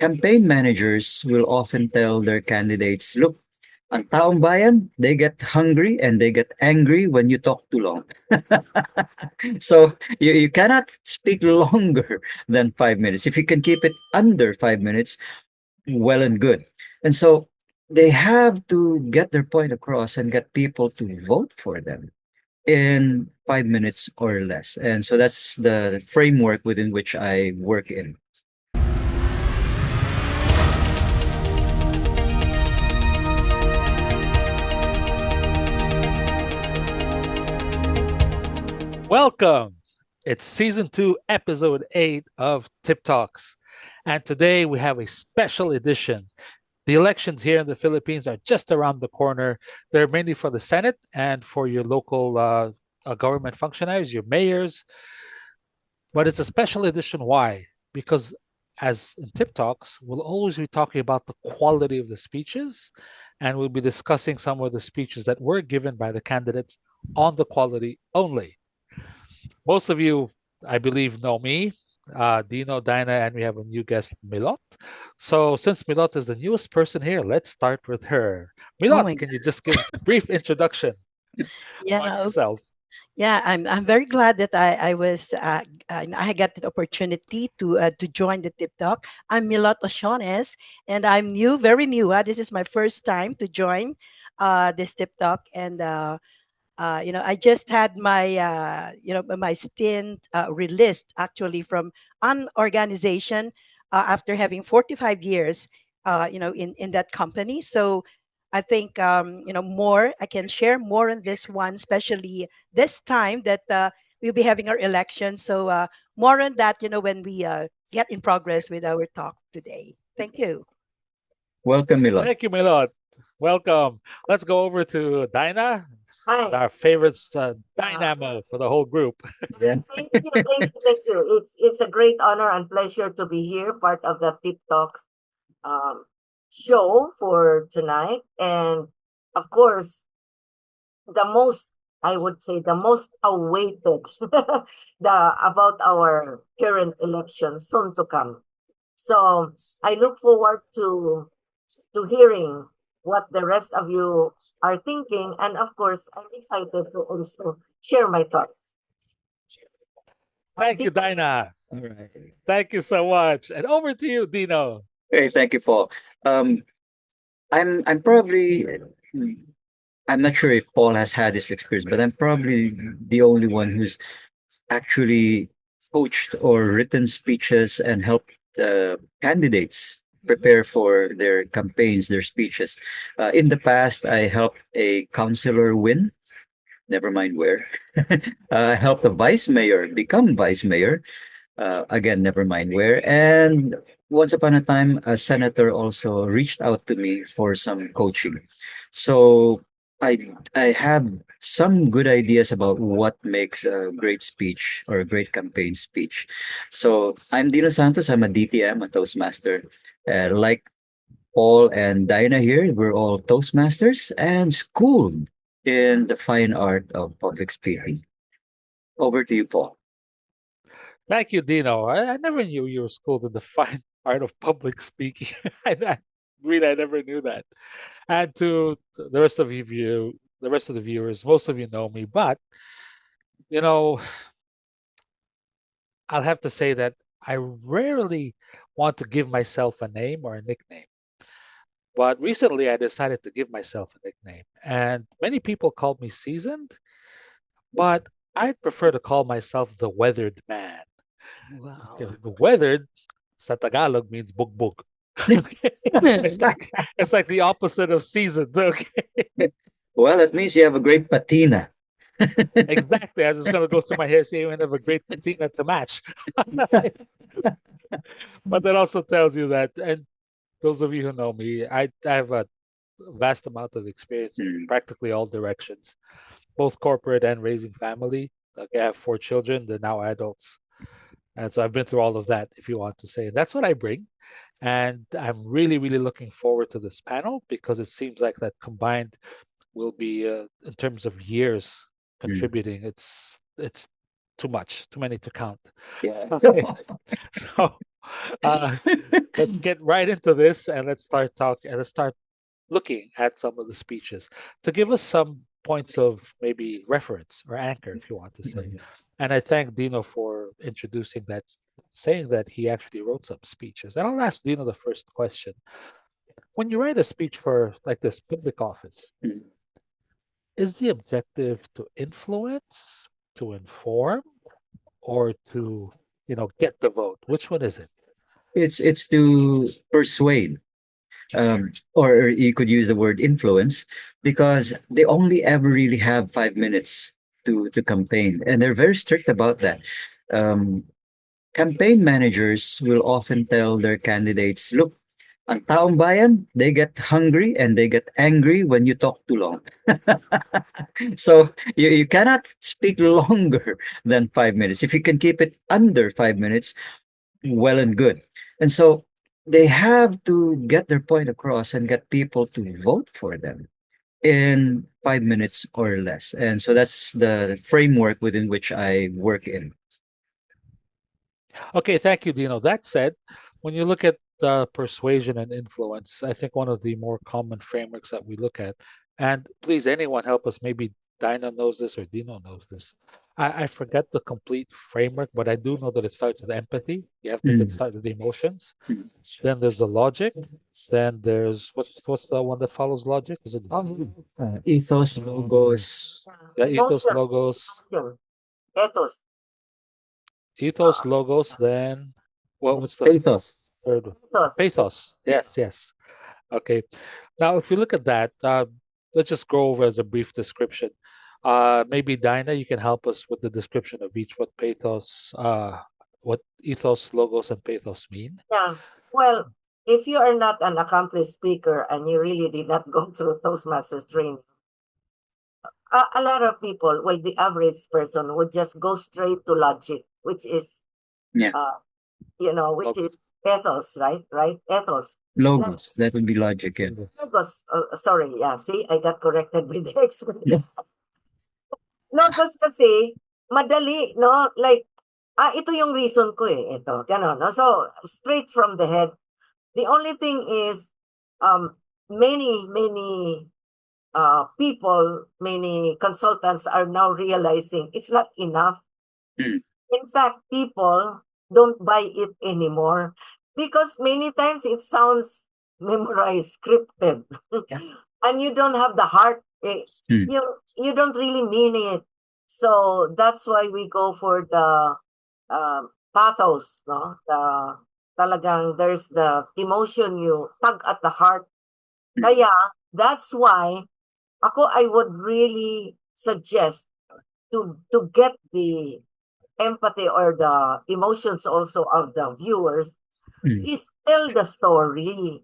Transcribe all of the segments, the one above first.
campaign managers will often tell their candidates, look, ang taong bayan, they get hungry and they get angry when you talk too long. So you cannot speak longer than 5 minutes. If you can keep it under 5 minutes, well and good. And so they have to get their point across and get people to vote for them in 5 minutes or less. And so that's the framework within which I work in. Welcome. It's season 2, episode 8 of Tip Talks. And today we have a special edition. The elections here in the Philippines are just around the corner. They're mainly for the Senate and for your local government functionaries, your mayors. But it's a special edition. Why? Because as in Tip Talks, we'll always be talking about the quality of the speeches, and we'll be discussing some of the speeches that were given by the candidates on the quality only. Most of you, I believe, know me, Dino, Dina, and we have a new guest, Milot. So, since Milot is the newest person here, let's start with her. Oh Milot, my God. can you just give us a brief introduction on Yeah. yourself? Yeah. I'm very glad that I got the opportunity to join the Tip Talk. I'm Milot Osiones, and I'm new, very new. This is my first time to join this Tip Talk, and I just had my my stint released actually from an organization after having 45 years in that company. So I think more I can share more on this one, especially this time that we'll be having our election. So more on that, when we get in progress with our talk today. Thank you. Welcome, Milot. Thank you, Milot. Welcome. Let's go over to Dina, Hi. our favorite Uh, dynamo for the whole group. Yeah. thank you. It's a great honor and pleasure to be here, part of the Tip Talks um, show for tonight, and of course, the most I would say the most awaited the about our current election soon to come. So I look forward to hearing what the rest of you are thinking, and of course, I'm excited to also share my thoughts. Thank you, Dina. All right. Thank you so much. And over to you, Dino. Hey, thank you, Paul. Um, I'm probably I'm not sure if Paul has had this experience, but I'm probably the only one who's actually coached or written speeches and helped candidates prepare for their campaigns, their speeches. In the past, I helped a councilor win. Never mind where. I helped a vice mayor become vice mayor. Again, never mind where. And once upon a time, a senator also reached out to me for some coaching. So I have some good ideas about what makes a great speech or a great campaign speech. So I'm Dino Santos. I'm a DTM, a Toastmaster. Like Paul and Diana here, we're all Toastmasters and schooled in the fine art of public speaking. Over to you, Paul. Thank you, Dino. I never knew you were schooled in the fine art of public speaking. I never knew that. And to the rest of the rest of the viewers, most of you know me, but you know, I'll have to say that I rarely want to give myself a name or a nickname. But recently, I decided to give myself a nickname, and many people called me seasoned, but I'd prefer to call myself the weathered man. Wow. Okay, the weathered sa Tagalog means bugbog. Okay. It's like the opposite of seasoned. Okay. Well, that means you have a great patina. Exactly. I was just gonna go through my hair, say you have a great patina to match. But that also tells you that, and those of you who know me, I have a vast amount of experience in Mm. practically all directions, both corporate and raising family. Like I have 4 children, they're now adults. And so I've been through all of that, if you want to say. That's what I bring. And I'm really, really looking forward to this panel because it seems like that combined will be, in terms of years Mm. contributing, it's too much, too many to count. Yeah. Okay. So uh, let's get right into this and let's start talking and let's start looking at some of the speeches to give us some points of maybe reference or anchor, if you want to say. And I thank Dino for introducing that, saying that he actually wrote some speeches. And I'll ask Dino the first question. When you write a speech for like this public office, Mm. is the objective to influence, to inform, or to, get the vote? Which one is it? It's to persuade, or you could use the word influence, because they only ever really have 5 minutes to campaign, and they're very strict about that. Um, Campaign managers will often tell their candidates, "Look, ang taong bayan, they get hungry and they get angry when you talk too long." So you cannot speak longer than 5 minutes. If you can keep it under 5 minutes, well and good. And so they have to get their point across and get people to vote for them in 5 minutes or less. And so that's the framework within which I work in. Okay, thank you, Dino. That said, when you look at persuasion and influence, I think one of the more common frameworks that we look at, and please, anyone help us, maybe Dina knows this or Dino knows this. I forget the complete framework, but I do know that it starts with empathy. You have to Mm. start with the emotions. Mm. Then there's the logic. Then there's what's the one that follows logic? Is it Ethos, logos. yeah, ethos, Emotion, logos, emotion, ethos. ethos, logos? Then what's the Pathos. third one? Ethos. Pathos. Yes, yes. Okay. Now, if you look at that, let's just go over as a brief description. Maybe Dinah, you can help us with the description of each. What ethos, logos, and pathos mean. Yeah. Well, if you are not an accomplished speaker and you really did not go through Toastmasters training, a lot of people, well, the average person would just go straight to logic, which is, Yeah. uh, which is Logos. ethos, right? Right? Ethos. Like Logos. That would be logic. Yeah. logos. Sorry, yeah. See, I got corrected with the expert. Yeah. Logos kasi, madali, no? Like, ito yung reason ko eh. Ito, gano'n, no? So, straight from the head. The only thing is, um, many people, many consultants are now realizing it's not enough. Mm. In fact, people don't buy it anymore because many times it sounds memorized, scripted, and you don't have the heart. Mm. You don't really mean it. So that's why we go for the pathos, no? Talagang there's the emotion you tug at the heart. Mm. Kaya that's why I would really suggest to get the empathy or the emotions also of the viewers Mm. is tell the story.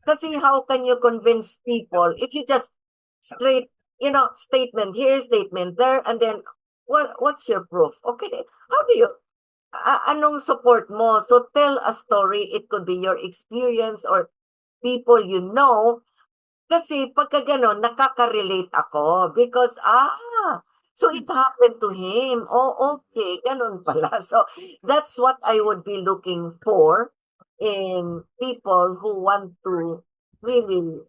Kasi how can you convince people if you just straight, statement here, statement there, and then what's your proof? Okay, how do you, anong support mo? So tell a story. It could be your experience or people you know. Kasi pagka gano'n, nakaka-relate ako because, so it happened to him. Oh, okay, gano'n pala. So that's what I would be looking for in people who want to really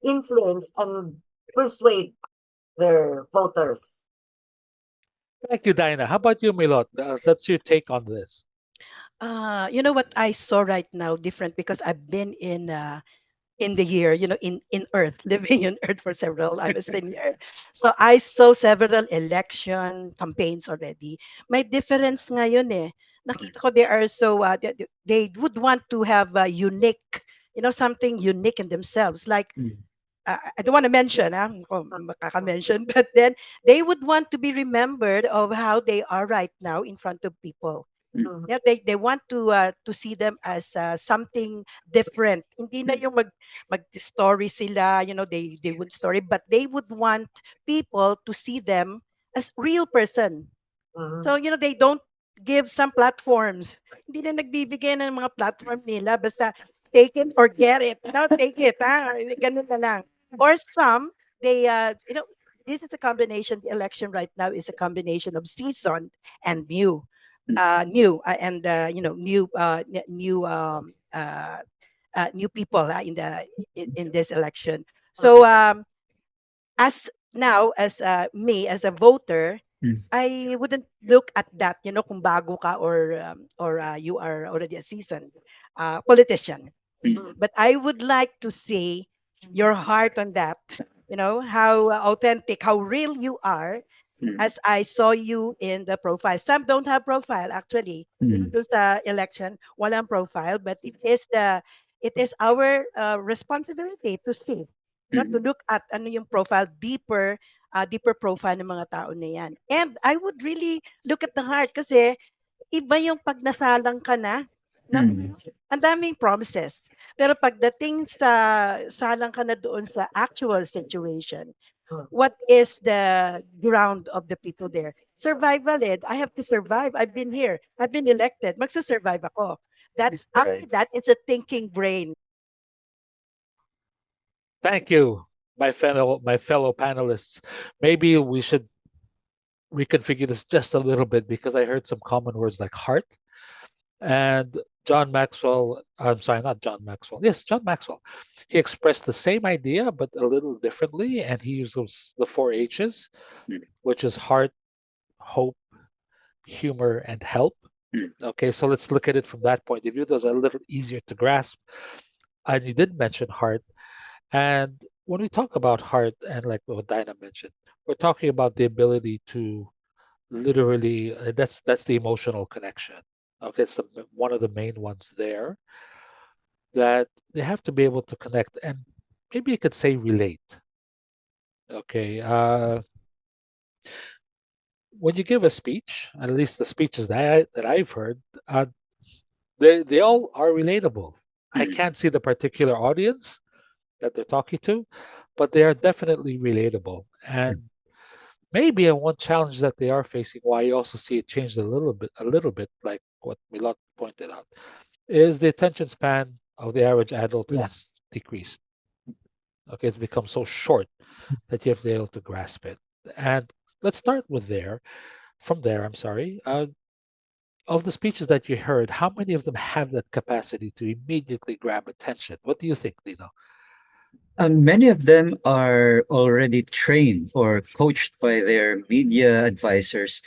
influence and persuade their voters. Thank you, Dinah. How about you, Milot? That's your take on this. You know what I saw right now different because I've been in the year, in Earth, living in Earth for several, almost 10 years. So I saw several election campaigns already. May difference ngayon eh. Nakita ko they are so, they would want to have a unique, something unique in themselves. Like, Mm. I don't want to mention, makaka-mention, but then they would want to be remembered of how they are right now in front of people. Mm. Mhm, Yeah, they want to see them as something different. Hindi na yung mag-story sila, they would story, but they would want people to see them as real person. mhm, So, they don't give some platforms. Hindi na nagbibigay ng mga platform nila. Basta take it or get it. No, take it. Ganun na lang. Or some, they, this is a combination, the election right now is a combination of seasoned and new. new and new people in this election. So as now as me as a voter, Mm. I wouldn't look at that, kung bago ka or you are already a seasoned politician. Mm. But I would like to see your heart on that, how authentic, how real you are, Mm. as I saw you in the profile. Some don't have profile actually. Mm. Dito sa election, walang profile, but it is our responsibility to see, to Mm. look at ano yung profile, deeper profile ng mga tao na yan. And I would really look at the heart kasi iba yung pag nasalang ka na, no? Mm. Ang daming promises. Pero pagdating sa salang ka na doon sa actual situation, what is the ground of the people there? Survival ed. I have to survive. I've been here. I've been elected. Magsasurvive ako. That's after Right. that, it's a thinking brain. Thank you, my fellow panelists. Maybe we should reconfigure this just a little bit because I heard some common words like heart and John Maxwell. I'm sorry, not John Maxwell. Yes, John Maxwell. He expressed the same idea but a little differently, and he uses the four H's, Mm. which is heart, hope, humor, and help. Mm. Okay, so let's look at it from that point of view. Those are a little easier to grasp. And you did mention heart. And when we talk about heart, and like what Dinah mentioned, we're talking about the ability to literally, that's the emotional connection. Okay, it's one of the main ones there that they have to be able to connect and maybe you could say relate. Okay, when you give a speech, at least the speeches that I've heard, they all are relatable. I Mm. can't see the particular audience that they're talking to, but they are definitely relatable. And maybe one challenge that they are facing, why you also see it changed a little bit, like what Milot pointed out, is the attention span of the average adult Yes. has decreased. Okay, it's become so short that you have to be able to grasp it. And let's start with there. From there, I'm sorry. Of the speeches that you heard, how many of them have that capacity to immediately grab attention? What do you think, Dino? Many of them are already trained or coached by their media advisors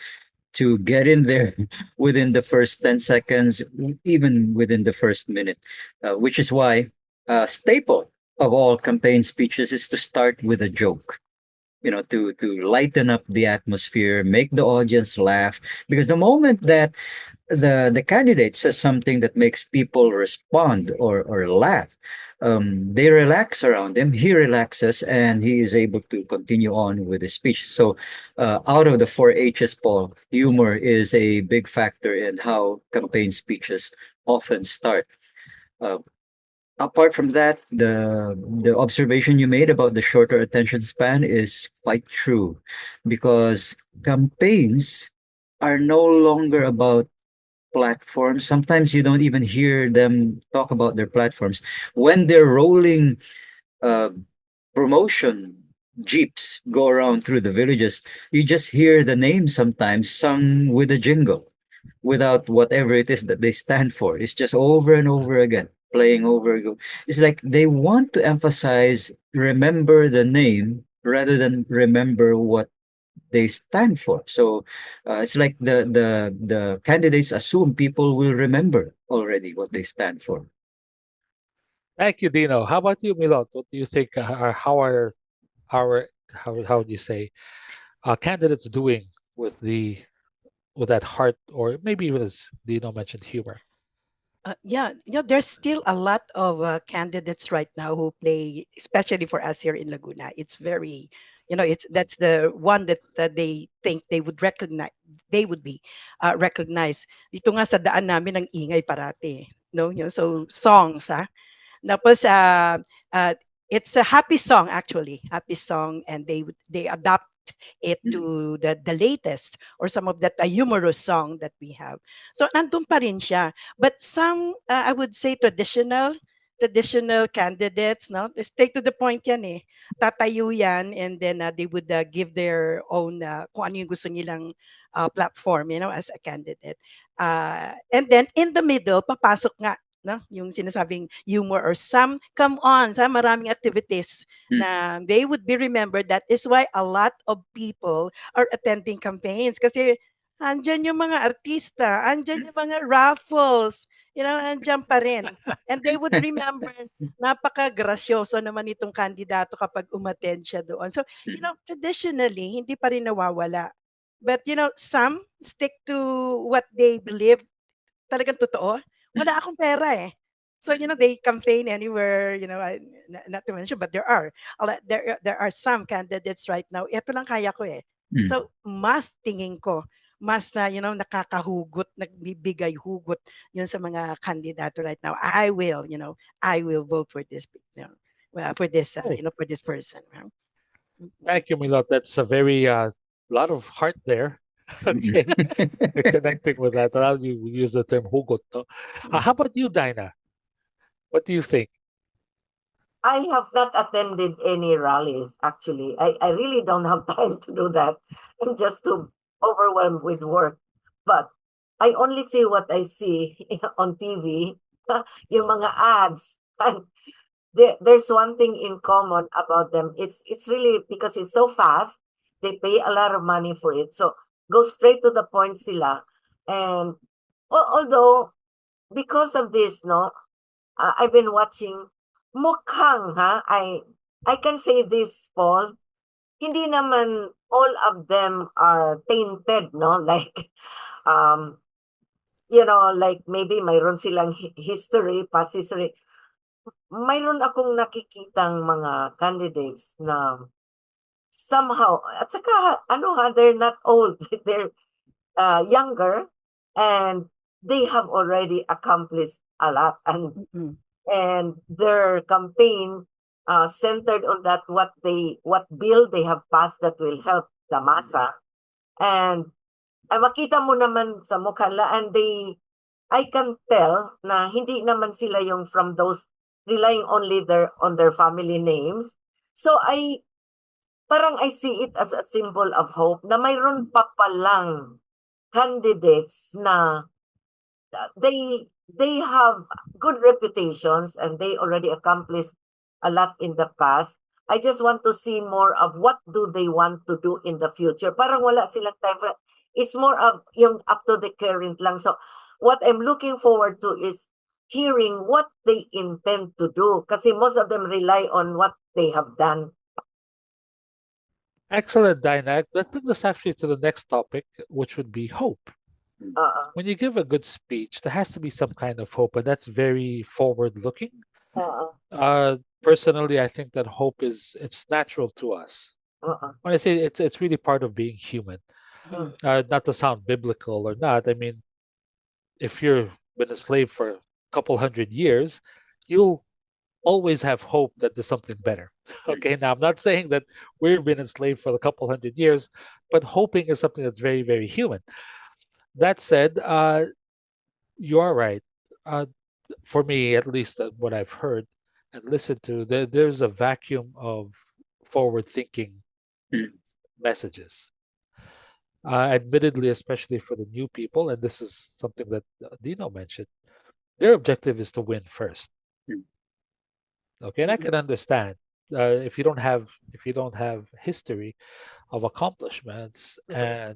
to get in there within the first 10 seconds, even within the first minute, which is why a staple of all campaign speeches is to start with a joke. To lighten up the atmosphere, make the audience laugh, because the moment that the candidate says something that makes people respond or laugh, they relax around him. He relaxes, and he is able to continue on with his speech. So, out of the four H's, Paul, humor is a big factor in how campaign speeches often start. Uh, Apart from that, the observation you made about the shorter attention span is quite true, because campaigns are no longer about platforms. Sometimes you don't even hear them talk about their platforms. When they're rolling uh, promotion jeeps go around through the villages, you just hear the name sometimes sung with a jingle without whatever it is that they stand for. It's just over and over again, playing over. It's like they want to emphasize remember the name rather than remember what they stand for. So it's like the candidates assume people will remember already what they stand for. Thank you, Dino. How about you, Milot? What do you think? How are our how do you say candidates doing with that heart, or maybe even as Dino mentioned, humor? Yeah, there's still a lot of candidates right now who play, especially for us here in Laguna. It's very, it's that's the one that they think they would recognize, they would be recognized. Dito nga sa daan namin ang ingay parati, no? So songs, tapos, it's a happy song actually, happy song, and they adapt it Mm. to the latest or some of that humorous song that we have. So nandun pa rin siya. But some, I would say traditional candidates, no? They stay to the point yan eh. Tatayo yan and then they would give their own kung ano yung gusto nilang platform, as a candidate. And then in the middle, papasok nga no, yung sinasabing humor or some come on, sa maraming activities Mm. na they would be remembered. That is why a lot of people are attending campaigns kasi andyan yung mga artista, andyan yung mga raffles, andyan pa rin. And they would remember, napaka-grasyoso naman itong kandidato kapag umattend siya doon. So, traditionally, hindi pa rin nawawala. But, some stick to what they believe talagang totoo. Wala akong pera eh. So, they campaign anywhere, not to mention, but there are some candidates right now. Ito lang kaya ko eh. Mm. So, mas tingin ko, mas na, nakakahugot, nagbibigay hugot yun sa mga kandidato right now. I will vote for this, for this, Oh, for this person. thank you, Milot. That's a very lot of heart there. Okay, connecting with that. Now you use the term hugot. No? How about you, Dinah? What do you think? I have not attended any rallies, actually. I really don't have time to do that. I'm just too overwhelmed with work. But I only see what I see on TV, yung mga ads. And there's one thing in common about them. It's really because it's so fast. They pay a lot of money for it. So go straight to the point sila. And although because of this, no, I've been watching mukhang I can say this, Paul. Hindi naman all of them are tainted, no? Like um like maybe mayroon silang history, past history. Mayroon akong nakikitang mga candidates na somehow, at saka they're not old, they're younger, and they have already accomplished a lot, Mm-mm. and their campaign centered on that what bill they have passed that will help the masa. And makita mo naman sa mukha nila, and I can tell na hindi naman sila yung from those relying only on their family names. So parang I see it as a symbol of hope na mayroon pa palang candidates na they have good reputations and they already accomplished a lot in the past. I just want to see more of what do they want to do in the future. Parang wala silang time for it's more of yung up to the current lang. So what I'm looking forward to is hearing what they intend to do kasi most of them rely on what they have done. Excellent, Dinah. That brings us actually to the next topic, which would be hope. Uh, When you give a good speech, there has to be some kind of hope, and that's very forward-looking. uh, Personally, I think that hope is it's natural to us. uh, When I say it's really part of being human. uh, Not to sound biblical or not, I mean, if you've been a slave for a couple hundred years, you'll always have hope that there's something better. Okay, now I'm not saying that we've been enslaved for a couple hundred years, but hoping is something that's very, very human. That said, you are right. Uh, for me, at least, what I've heard and listened to, there's a vacuum of forward-thinking Mm. messages. Admittedly, especially for the new people, and this is something that Dino mentioned, their objective is to win first. Mm. Okay, and I can understand if you don't have history of accomplishments, and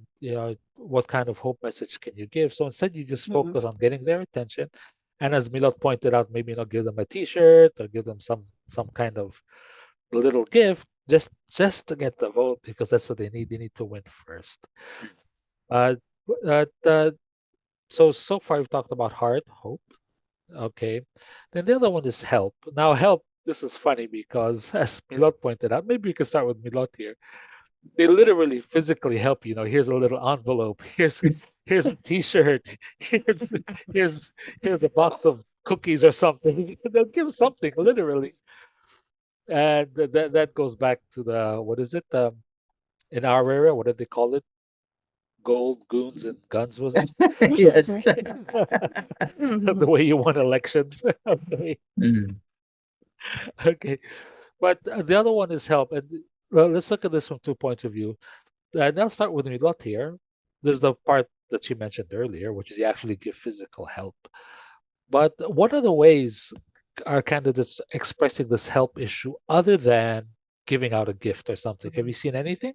what kind of hope message can you give. So instead, you just Mm-mm. focus on getting their attention, and as Milot pointed out, maybe give them a T-shirt or give them some kind of little gift, just to get the vote, because that's what they need to win first. uh, uh, uh, so far we've talked about heart, hope. Okay. Then the other one is help. Now, help, this is funny because, as Milot pointed out, maybe you can start with Milot here. They literally physically help you. Here's a little envelope. Here's a T-shirt. Here's here's here's a box of cookies or something. They'll give something literally, and that goes back to the what is it? In our area, what did they call it? Gold, goons, and guns, was it? Yes. The way you won elections. Okay. Mm. Okay. But the other one is help. And let's look at this from two points of view. And I'll start with Milot here. There's the part that you mentioned earlier, which is you actually give physical help. But what are the ways are candidates expressing this help issue other than giving out a gift or something? Have you Mhm. seen anything?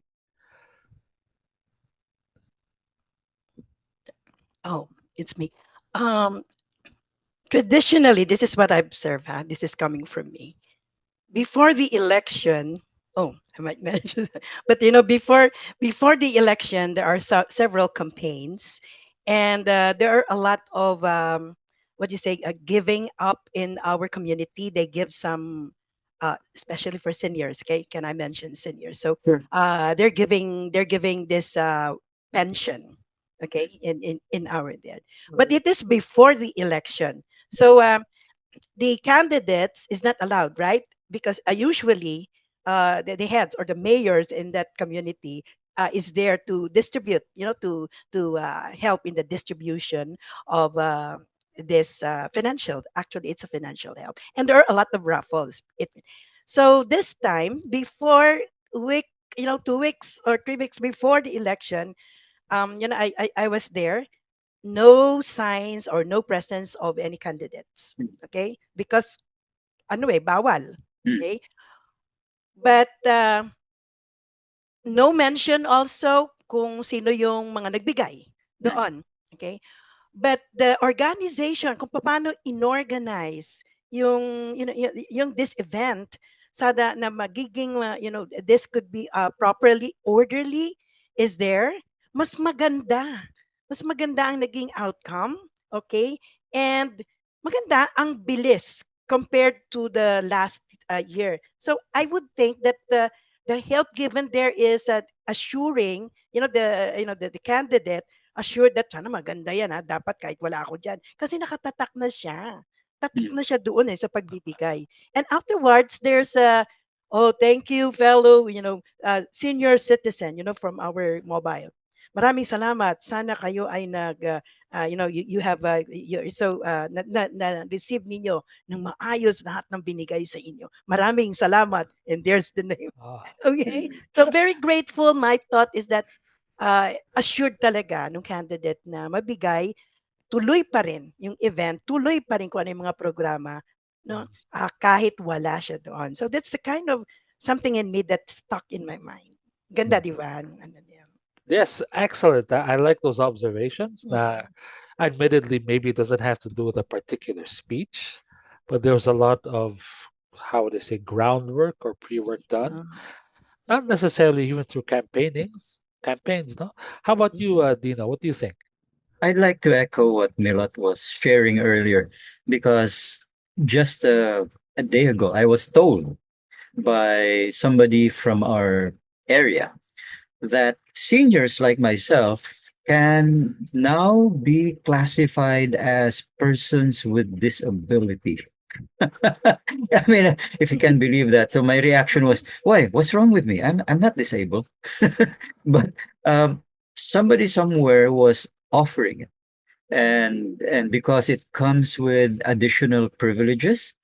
Oh, it's me. Um, Traditionally, this is what I observe. Huh? This is coming from me. Before the election, oh, I might mention, that. But before the election, there are several campaigns, and there are a lot of what do you say, giving up in our community. They give some, especially for seniors. Okay, can I mention seniors? So Sure. they're giving this pension. Okay, in our debt, but it is before the election. So the candidates is not allowed, right? Because usually the heads or the mayors in that community is there to distribute, to help in the distribution of this financial. Actually, it's a financial help, and there are a lot of raffles. So this time, before week, 2 weeks or 3 weeks before the election, I was there, no signs or no presence of any candidates. Okay? Because ano bawal. Mm. Okay? But no mention also kung sino yung mga nagbigay Mm. doon. Okay? But the organization, kung paano inorganize yung this event, sada na magiging this could be properly orderly, is there, mas maganda ang naging outcome. Okay, and maganda ang bilis compared to the last year. So I would think that the help given there is assuring, the candidate assured that sana maganda yan, ha, dapat kahit wala ako diyan kasi nakatatak na siya. Tatak Mm. na siya doon sa pagbibigay. And afterwards there's a, oh, thank you fellow, senior citizen, from our mobile. Maraming salamat. Sana kayo ay you have so na receive ninyo ng maayos lahat ng binigay sa inyo. Maraming salamat, and there's the name. Ah, Okay? So very grateful. My thought is that assured talaga nung candidate na mabigay, tuloy pa rin yung event, tuloy pa rin kung ano yung mga programa, no? mm, Kahit wala siya doon. So that's the kind of something in me that stuck in my mind. Ganda, mm. di ba? Ano yan? Yes, excellent. I like those observations. Mm. Admittedly, maybe it doesn't have to do with a particular speech, but there's a lot of, how would I say, groundwork or pre-work done. Uh, Not necessarily even through campaigns, no? How about you, Dina? What do you think? I'd like to echo what Milot was sharing earlier because just a day ago, I was told by somebody from our area that seniors like myself can now be classified as persons with disability. I mean, if you can believe that. So my reaction was, "Why? What's wrong with me? I'm not disabled." But somebody somewhere was offering it, and because it comes with additional privileges,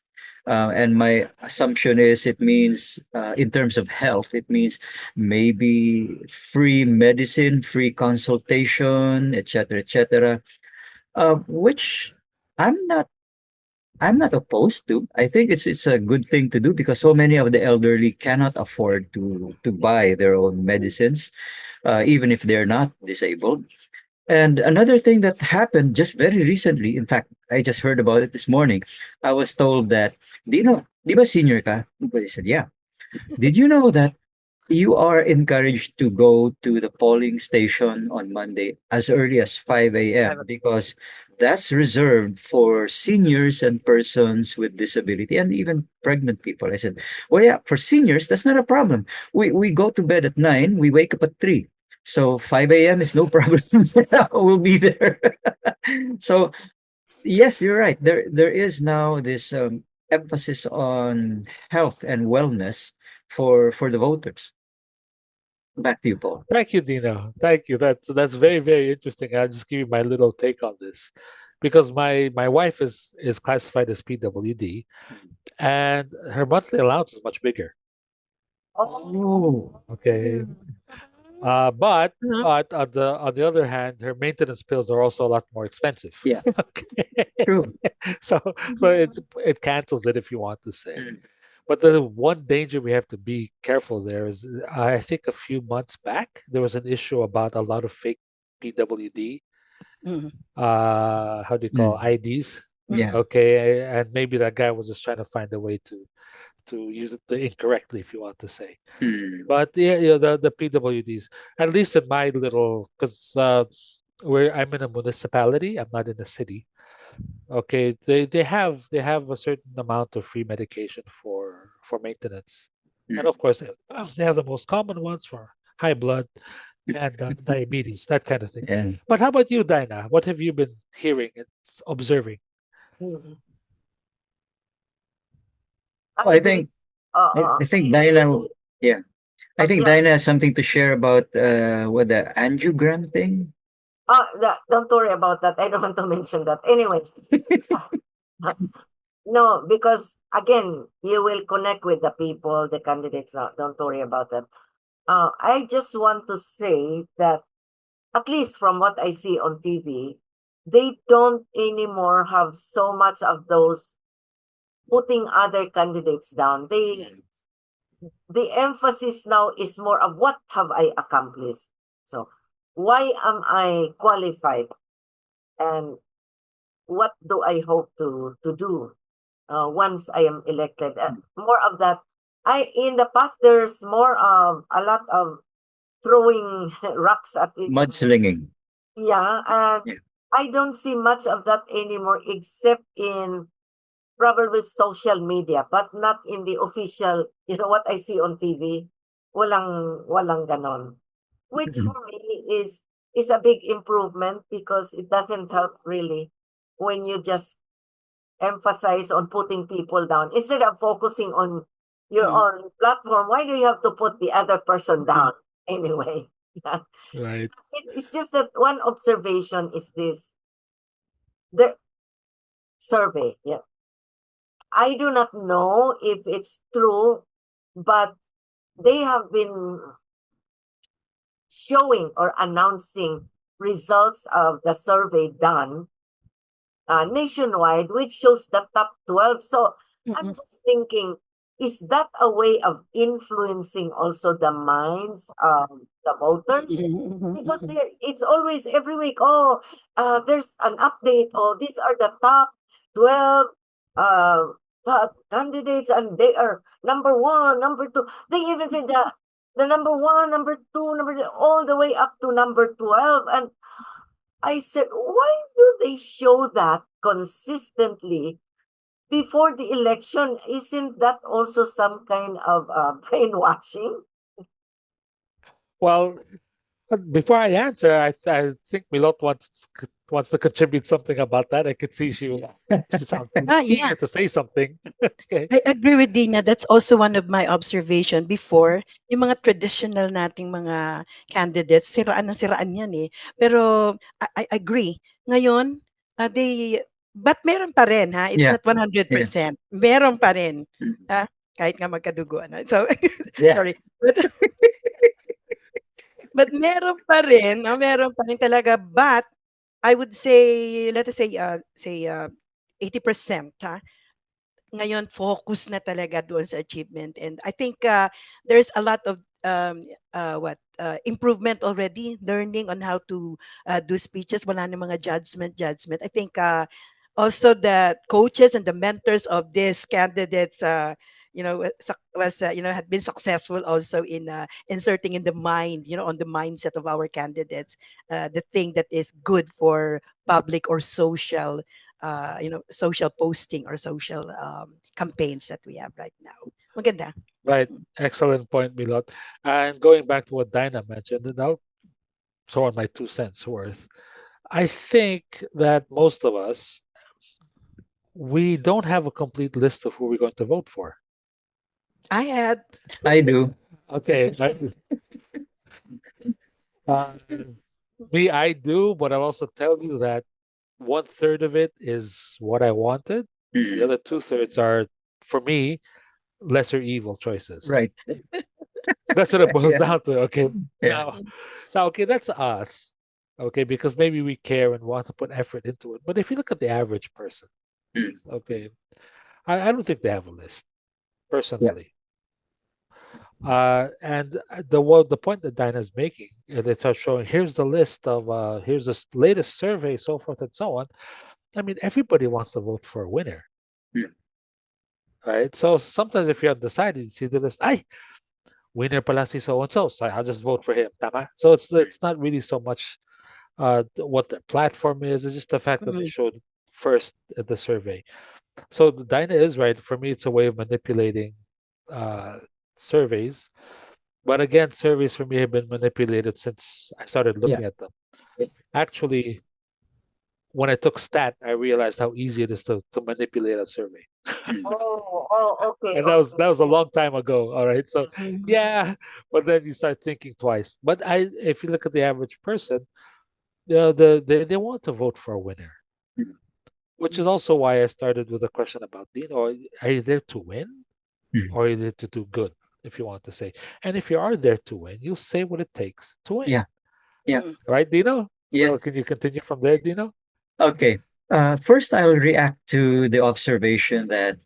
and my assumption is it means, in terms of health, it means maybe free medicine, free consultation, etc., etc. Which I'm not. I'm not opposed to. I think it's a good thing to do because so many of the elderly cannot afford to buy their own medicines, even if they're not disabled. And another thing that happened just very recently, in fact, I just heard about it this morning. I was told that, Dino, di ba senior ka? I said, yeah. Did you know that you are encouraged to go to the polling station on Monday as early as 5 a.m. because that's reserved for seniors and persons with disability and even pregnant people. I said, well, yeah, for seniors, that's not a problem. We go to bed at 9, we wake up at 3. So 5 a.m. is no problem. We'll be there. So yes, you're right. There is now this emphasis on health and wellness for the voters. Back to you, Paul. Thank you, Dina. Thank you. That's very, very interesting. I'll just give you my little take on this, because my wife is classified as PWD, and her monthly allowance is much bigger. Oh, Oh, Okay, But Uh-huh. on the other hand, her maintenance bills are also a lot more expensive. Yeah, Okay. true. so so Mhm. it cancels it if you want to say. Mm. But the one danger we have to be careful there is, I think a few months back there was an issue about a lot of fake PWD, Mhm. how do you call Mm. IDs? Yeah. Okay, and maybe that guy was just trying to find a way to use it incorrectly, if you want to say. Mm. But yeah, the PWDs, at least in my little, because where I'm in a municipality, I'm not in a city. Okay, they have a certain amount of free medication for maintenance, and Mm. of course they have the most common ones for high blood and diabetes, that kind of thing. Yeah. But how about you, Dinah? What have you been hearing and observing? Mhm. Oh, I believe I think you Diana. really Yeah, I think yeah. Diana has something to share about what the angiogram thing. Don't worry about that. I don't want to mention that. Anyway, no, because again, you will connect with the people, the candidates. Now, don't worry about that. I just want to say that at least from what I see on TV, they don't anymore have so much of those putting other candidates down. The emphasis now is more of what have I accomplished. So why am I qualified and what do I hope to do once I am elected? More of that. I in the past there's more of a lot of throwing rocks at each Mudslinging. yeah, and Yeah. I don't see much of that anymore except in probably social media, but not in the official, what I see on TV. Walang ganon. Which for me is a big improvement because it doesn't help really when you just emphasize on putting people down instead of focusing on your Mhm. own platform. Why do you have to put the other person down anyway? Yeah. Right. It's just that one observation is this the survey. Yeah. I do not know if it's true, but they have been showing or announcing results of the survey done nationwide, which shows the top 12. So I'm Mhm. just thinking, is that a way of influencing also the minds of the voters? Mhm. Mhm. Because Mhm. it's always every week, oh, there's an update, oh, these are the top 12 uh, top candidates, and they are number one, number two. They even say the number one, number two, all the way up to number 12. And I said, why do they show that consistently before the election? Isn't that also some kind of brainwashing? Well, before I answer, I think Milot wants to contribute something about that. I could see she sounds Yeah. eager to say something. Okay. I agree with Dina. That's also one of my observation before. Yung mga traditional nating mga candidates, siraan na siraan yan eh. Pero I agree. Ngayon, but meron pa rin ha. It's Yeah. not one hundred Yeah. percent. Meron pa rin. Mm. Ha? Kahit nga magkadugo. Ano? So, Yeah. sorry. But meron pa rin talaga. But I would say, let us say 80%, ha? Ngayon focus na talaga doon sa achievement, and I think there's a lot of improvement already, learning on how to do speeches. Wala na mga judgment. I think also the coaches and the mentors of these candidates had been successful also in inserting in the mind, on the mindset of our candidates, the thing that is good for public or social posting or social campaigns that we have right now. Maganda. Right. Excellent point, Milot. And going back to what Dinah mentioned, and I'll throw in my 2 cents worth. I think that most of us, we don't have a complete list of who we're going to vote for. I had. I do. Okay. Uh, me, I do, but I'll also tell you that 1/3 of it is what I wanted. The Mm. other 2/3 are, for me, lesser evil choices. Right. That's what it boils Yeah, down to. Okay. yeah, Now, okay, that's us. Okay, because maybe we care and want to put effort into it. But if you look at the average person, mm, okay, I don't think they have a list yeah, personally. And the point that Dinah's making, and it's showing here's the list of here's this latest survey, so forth and so on. I mean, everybody wants to vote for a winner, mm, right? So sometimes if you're undecided, you see the list, ay, winner pala si so and so, so I'll just vote for him. Tama? So it's not really so much what the platform is, it's just the fact that they Mhm. showed first at the survey. So Dinah is right. For me, it's a way of manipulating uh, surveys. But again, surveys for me have been manipulated since I started yeah, looking at them. yeah, Actually, when I took stat, I realized how easy it is to manipulate a survey. mm, Okay, And okay. that was a long time ago. All right. So Mhm. yeah, but then you start thinking twice. But if you look at the average person, they want to vote for a winner, mm, which is also why I started with a question about Dino. Are you there to win mm, or are you there to do good, if you want to say? And if you are there to win, you say what it takes to win. yeah, yeah, Mhm. Right, Dino? yeah. So can you continue from there, Dino? Okay. First, I'll react to the observation that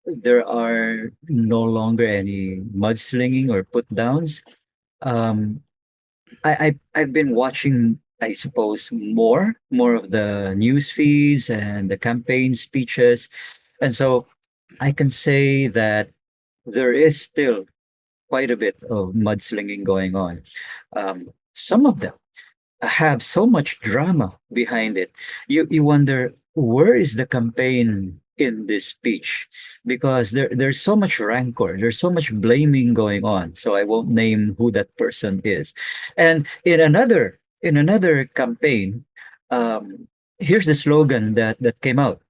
there are no longer any mudslinging or put downs. Um, I've been watching, I suppose, more of the news feeds and the campaign speeches, and so I can say that there is still quite a bit of mudslinging going on. Some of them have so much drama behind it. You wonder, where is the campaign in this speech? Because there's so much rancor, there's so much blaming going on. So I won't name who that person is. And in another campaign, here's the slogan that came out: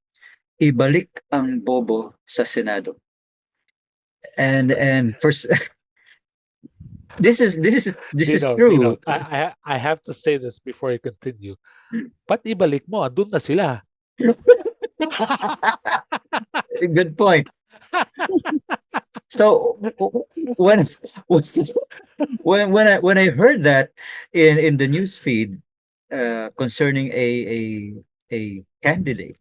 Ibalik ang bobo sa Senado. And first, this is Dino, true. I have to say this before you continue. Mm. Ba't ibalik mo? Andun na sila. Good point. So when when I heard that in the news feed concerning a candidate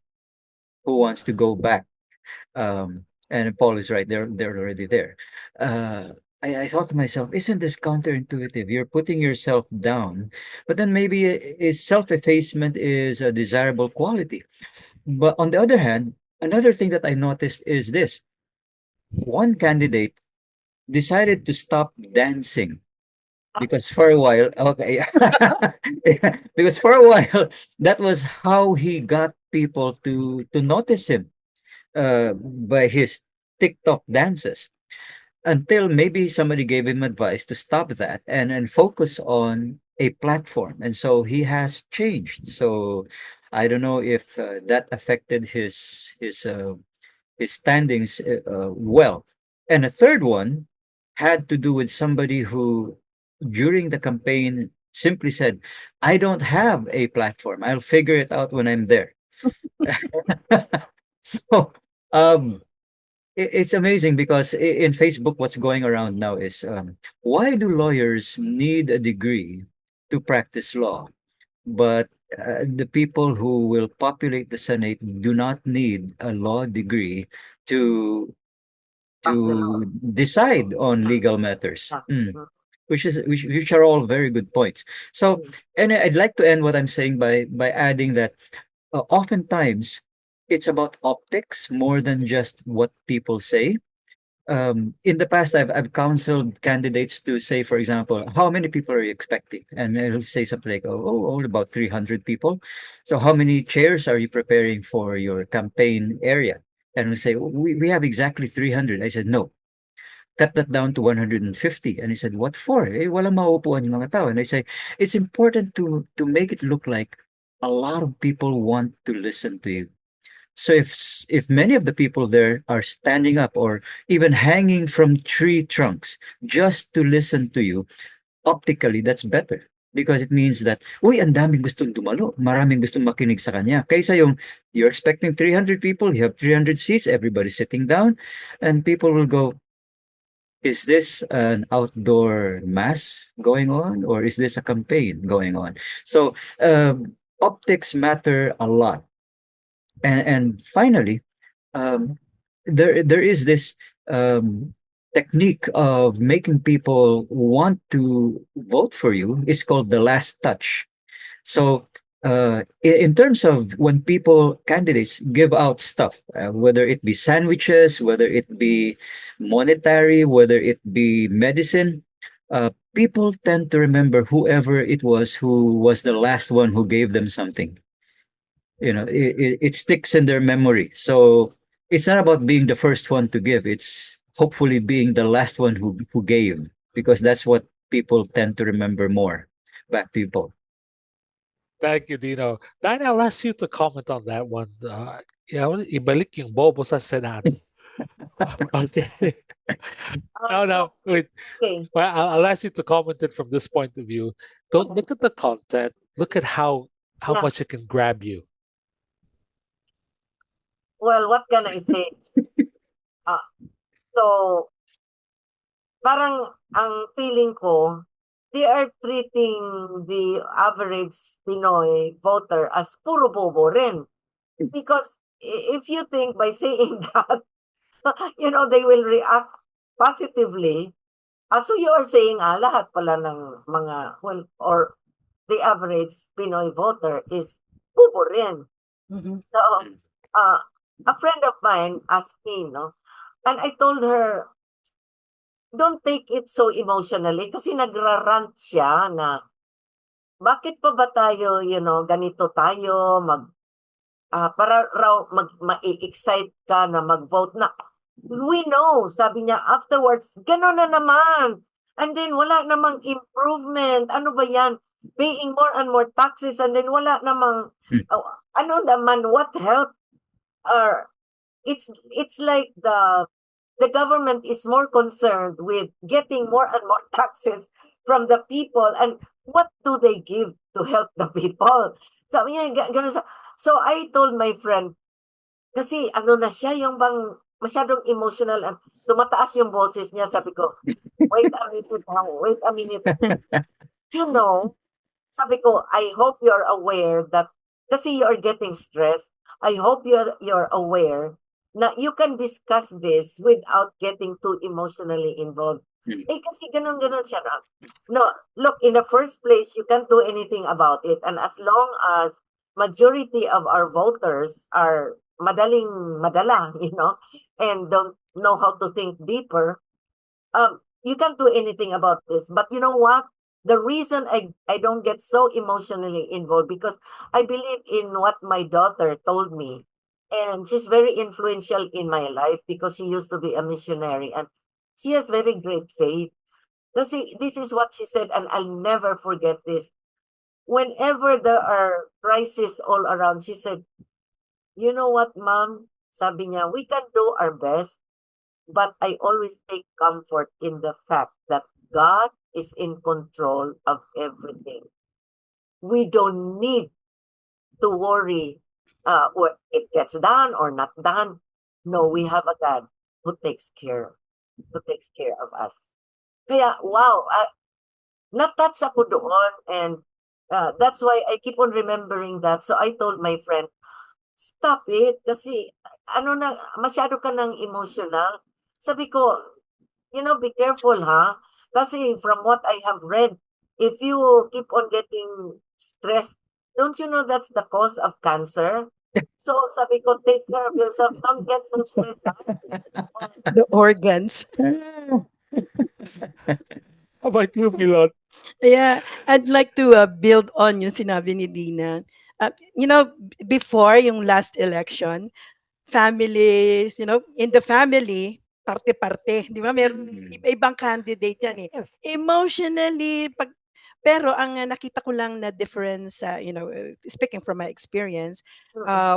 who wants to go back, and Paul is right, they're already there. Uh, I thought to myself, isn't this counterintuitive? You're putting yourself down, but then maybe is self-effacement is a desirable quality. But on the other hand, another thing that I noticed is this: one candidate decided to stop dancing because for a while, okay, yeah, because for a while that was how he got people to notice him by his TikTok dances. Until maybe somebody gave him advice to stop that and focus on a platform, and so he has changed. So I don't know if that affected his standings well. And a third one had to do with somebody who, during the campaign, simply said, I don't have a platform. I'll figure it out when I'm there. So um, it's amazing because in Facebook, what's going around now is why do lawyers need a degree to practice law? But the people who will populate the Senate do not need a law degree to Pass the law. decide on Yeah, legal matters, yeah. which are all very good points. So, Mm. and I'd like to end what I'm saying by adding that oftentimes it's about optics more than just what people say. In the past, I've counseled candidates to say, for example, how many people are you expecting? And it'll say something like, only about 300 people. So how many chairs are you preparing for your campaign area? And we say, we have exactly 300. I said, no, cut that down to 150. And he said, what for? Walang mauupuan yung mga tao. And I say, it's important to make it look like a lot of people want to listen to you. So if many of the people there are standing up or even hanging from tree trunks just to listen to you, optically that's better. Because it means that, uy, ang daming gustong dumalo, maraming gustong makinig sa kanya. Kaysa yung, you're expecting 300 people, you have 300 seats, everybody sitting down, and people will go, Is this an outdoor mass going on, or is this a campaign going on? So optics matter a lot. And finally, um, there is this technique of making people want to vote for you. It's called the last touch. So, in terms of when people, candidates give out stuff, whether it be sandwiches, whether it be monetary, whether it be medicine, people tend to remember whoever it was who was the last one who gave them something. It sticks in their memory. So it's not about being the first one to give. It's hopefully being the last one who gave, because that's what people tend to remember more. Back to you, Paul. Thank you, Dino. Dina, I'll ask you to comment on that one. Ibalik yung bobo sa Senado. Okay. No, No, no, wait. okay. Well, I'll ask you to comment it from this point of view. Don't look at the content. Look at how Yeah. much it can grab you. Well, what can I say? Uh, so, parang ang feeling ko, they are treating the average Pinoy voter as puro bobo rin. Because if you think by saying that, they will react positively. So you are saying, lahat pala ng mga, well, or the average Pinoy voter is bobo rin. Mhm. So, uh, a friend of mine asked me, no? And I told her, don't take it so emotionally kasi nagrarant siya na bakit pa ba tayo, ganito tayo, para raw ma-excite ka na mag-vote na. We know, sabi niya, afterwards, gano'n na naman. And then wala namang improvement. Ano ba yan? Paying more and more taxes and then wala namang, Hmm. ano naman, what help? Or it's like the government is more concerned with getting more and more taxes from the people, and what do they give to help the people? Sabi niya, ganun sa. So I told my friend, kasi ano na siya, yung bang masyadong emotional, and tumataas yung boses niya. Sabi ko, wait a minute ha, wait a minute. You know, sabi ko, I hope you're aware that kasi you're getting stressed. I hope you're aware na you can discuss this without getting too emotionally involved. Hmm. Kasi ganun-ganun siya na. No, look, in the first place, you can't do anything about it. And as long as majority of our voters are madaling madala, and don't know how to think deeper, you can't do anything about this. But you know what? The reason I don't get so emotionally involved because I believe in what my daughter told me. And she's very influential in my life because she used to be a missionary and she has very great faith. Kasi this is what she said, and I'll never forget this. Whenever there are crises all around, she said, you know what, mom? Sabi niya, we can do our best, but I always take comfort in the fact that God is in control of everything. We don't need to worry what it gets done or not done. No, we have a God who takes care of us. Kaya, wow, natouch ako doon, and that's why I keep on remembering that. So I told my friend, stop it kasi masyado ka ng emotional. Sabi ko, be careful, ha? Kasi from what I have read, if you keep on getting stressed, don't you know that's the cause of cancer? So sabi ko, take care of yourself. Don't get too stressed. The organs. How about you, Milot? Yeah, I'd like to build on yung sinabi ni Dina. Before yung last election, families, in the family, parte-parte, di ba? Meron iba-ibang candidate yan eh. Emotionally, pero ang nakita ko lang na difference, speaking from my experience,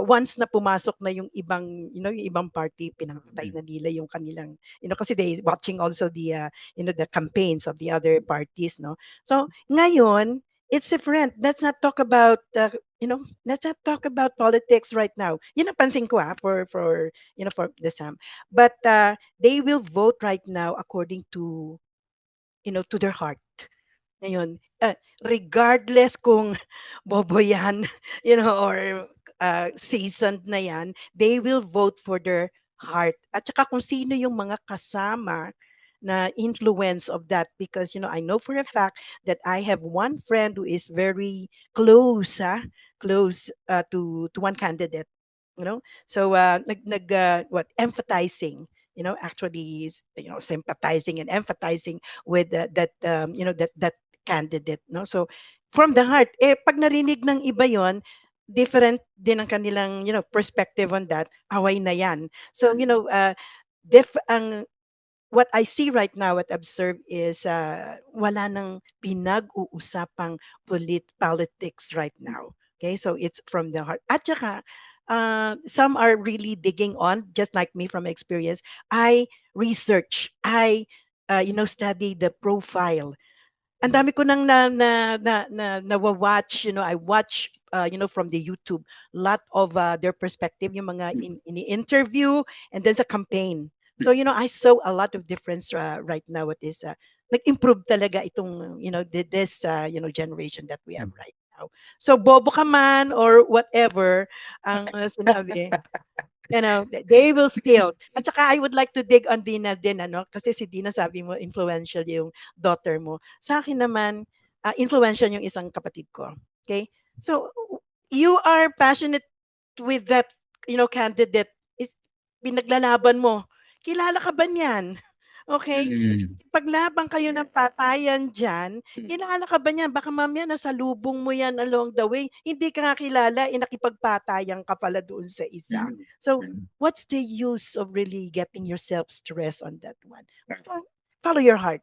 once na pumasok na yung ibang, yung ibang party, pinapatay na nila yung kanilang, kasi they watching also the, the campaigns of the other parties, no? So, ngayon, it's different. Let's not talk about let's not talk about politics right now. Napansin ko for for the Sam. But they will vote right now according to to their heart. Ngayon, regardless kung bobo yan, or seasoned na yan, they will vote for their heart. At saka kung sino yung mga kasama na influence of that, because I know for a fact that I have one friend who is very close, close to one candidate, so what empathizing, actually is, sympathizing and empathizing with that candidate, no. So from the heart, pag narinig ng iba yon, different din ang kanilang perspective on that, away na yan. So ang what I see right now, what observe is wala nang pinag-uusapang politics right now. Okay, so it's from the heart. At saka, some are really digging on, just like me from experience. I research, I study the profile. Ang dami ko nang watch I watch from the YouTube, lot of their perspective, yung mga ini-interview, and then sa campaign. So I saw a lot of difference right now. What is nag-improve talaga itong this generation that we have right now. So bobo ka man or whatever ang sinabi, they will still. At saka I would like to dig on Dina din, kasi si Dina sabi mo, influential yung daughter mo. Sa akin naman, influential yung isang kapatid ko. Okay? So, you are passionate with that, candidate. Is, pinaglalaban mo. Kilala ka ba niyan? Okay? Mm. Paglaban kayo ng patayan dyan, kilala ka ba niyan? Baka mamaya nasa lubong mo yan along the way. Hindi ka nga kilala, nakipagpatayan ka pala doon sa isa. So, what's the use of really getting yourself stressed on that one? Basta, follow your heart.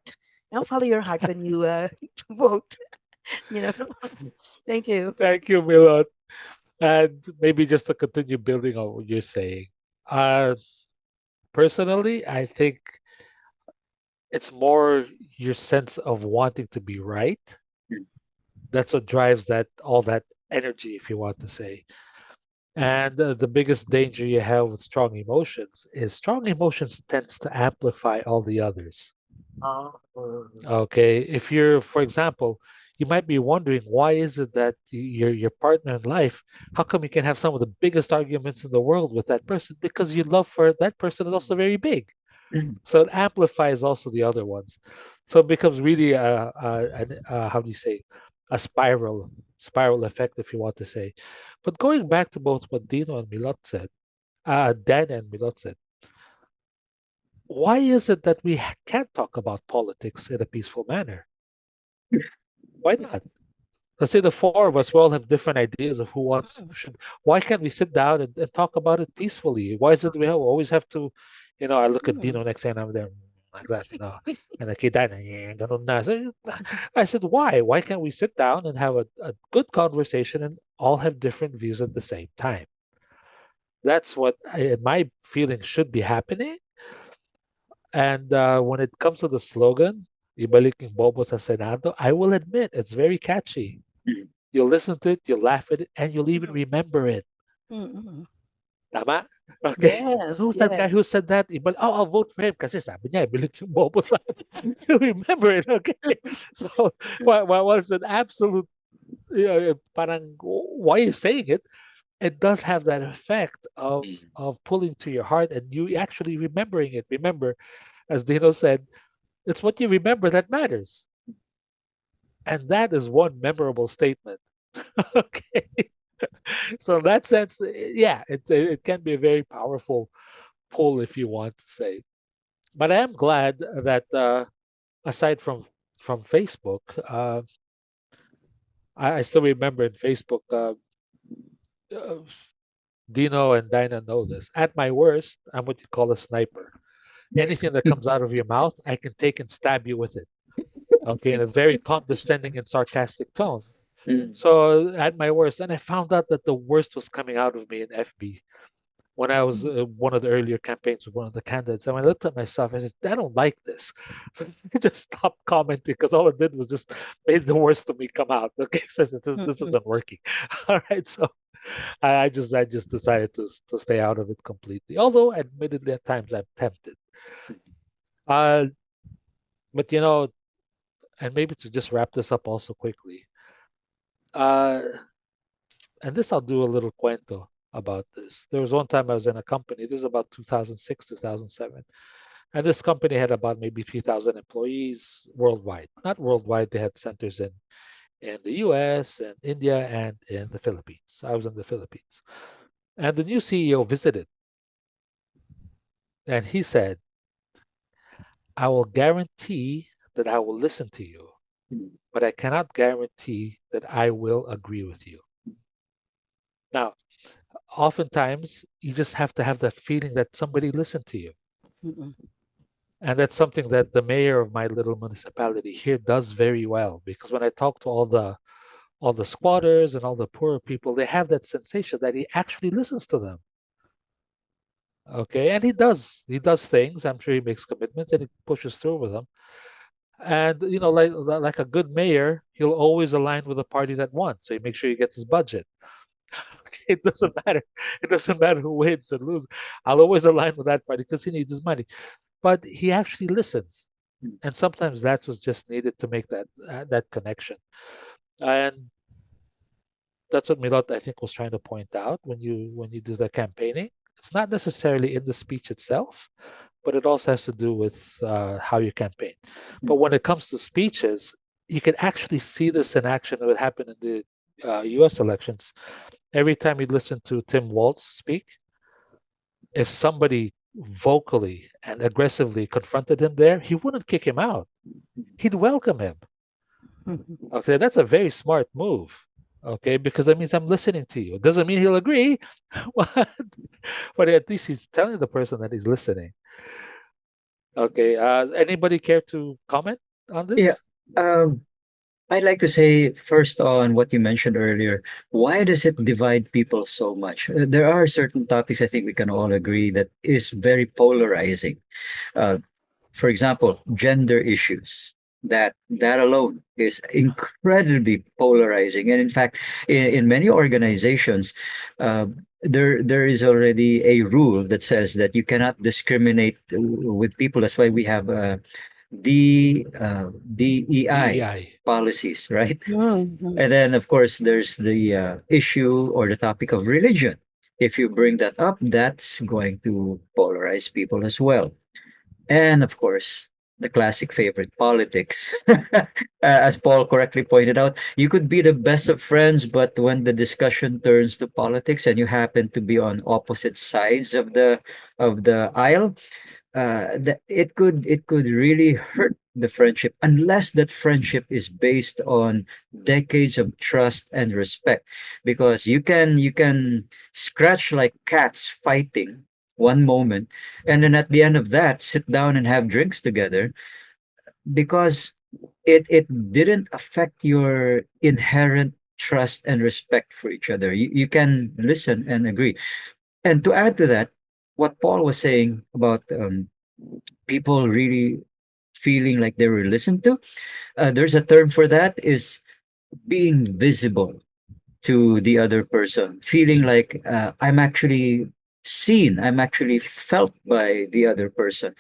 Follow your heart when you vote. You know. Thank you. Thank you, Milot. And maybe just to continue building on what you're saying, uh, personally, I think it's more your sense of wanting to be right. That's what drives that all that energy, if you want to say. And the biggest danger you have with strong emotions is strong emotions tends to amplify all the others. Oh. Okay, if you're, for example, you might be wondering why is it that your partner in life, how come you can have some of the biggest arguments in the world with that person? Because your love for that person is also very big. So it amplifies also the other ones. So it becomes really how do you say, a spiral effect, if you want to say. But going back to both what Dino and Milot said, Dan and Milot said, why is it that we can't talk about politics in a peaceful manner? Why not? Let's say the four of us, we all have different ideas of who wants should. Why can't we sit down and talk about it peacefully? Why is it we always have to, I look at Mm. Dino next and I'm there like that, and I keep that, yeah, ganun na. So I said, why? Why can't we sit down and have a good conversation and all have different views at the same time? That's what in my feeling should be happening. And when it comes to the slogan, Ibalik yung bobo sa Senado, I will admit it's very catchy. You'll listen to it, you'll laugh at it, and you'll even remember it. Mm-mm. Tama? Okay. Yes, Who's that yes. guy who said that? I'll vote for him kasi sabi niya, ibalik yung bobo sa You remember it, okay? So, what was an absolute, parang, why are you saying it? It does have that effect of pulling to your heart and you actually remembering it. Remember, as Dino said, it's what you remember that matters. And that is one memorable statement. Okay. So in that sense, yeah, it can be a very powerful pull if you want to say. But I am glad that aside from Facebook, I still remember in Facebook. Uh, Dino and Dinah know this. At my worst, I'm what you call a sniper. Anything that comes out of your mouth, I can take and stab you with it. Okay, in a very condescending and sarcastic tone. So at my worst, and I found out that the worst was coming out of me in FB. when I was one of the earlier campaigns with one of the candidates, and when I looked at myself, I said, I don't like this. So I just stopped commenting because all it did was just made the worst of me come out. Okay, so this Mhm. isn't working. All right, so I just decided to stay out of it completely. Although, admittedly, at times I'm tempted. Uh, but and maybe to just wrap this up also quickly. Uh, and this I'll do a little cuento about this. There was one time I was in a company. This was about 2006, 2007. And this company had about maybe 3,000 employees worldwide. Not worldwide, they had centers in the US and India and in the Philippines. I was in the Philippines. And the new CEO visited and he said, I will guarantee that I will listen to you, but I cannot guarantee that I will agree with you. Now, oftentimes you just have to have that feeling that somebody listened to you. Mhm. And that's something that the mayor of my little municipality here does very well because when I talk to all the squatters and all the poorer people, they have that sensation that he actually listens to them. Okay, and he does things. I'm sure he makes commitments and he pushes through with them. And like a good mayor, he'll always align with the party that won, so he makes sure he gets his budget. It doesn't matter. It doesn't matter who wins and loses. I'll always align with that party because he needs his money. But he actually listens, and sometimes that's what's just needed to make that connection. And that's what Milot I think was trying to point out when you do the campaigning. It's not necessarily in the speech itself, but it also has to do with how you campaign. But when it comes to speeches, you can actually see this in action. It would happen in the U.S. elections. Every time you listen to Tim Walz speak, if somebody vocally and aggressively confronted him there, he wouldn't kick him out. He'd welcome him. Mhm. Okay, that's a very smart move. Okay, because that means I'm listening to you. It doesn't mean he'll agree, but at least he's telling the person that he's listening. Okay, anybody care to comment on Yeah. this? Um, I'd like to say first on what you mentioned earlier. Why does it divide people so much? There are certain topics I think we can all agree that is very polarizing. Uh, for example, gender issues. That alone is incredibly polarizing, and in fact, in many organizations, there is already a rule that says that you cannot discriminate with people. That's why we have DEI DEI. policies, right? Mhm. And then, of course, there's the issue or the topic of religion. If you bring that up, that's going to polarize people as well. And of course, the classic favorite, politics. As Paul correctly pointed out, you could be the best of friends, but when the discussion turns to politics and you happen to be on opposite sides of the aisle, it could really hurt the friendship unless that friendship is based on decades of trust and respect, because you can scratch like cats fighting one moment, and then at the end of that sit down and have drinks together because it didn't affect your inherent trust and respect for each other. You can listen and agree. And to add to that, what Paul was saying about people really feeling like they were listened to. There's a term for that, is being visible to the other person, feeling like I'm actually seen, I'm actually felt by the other person.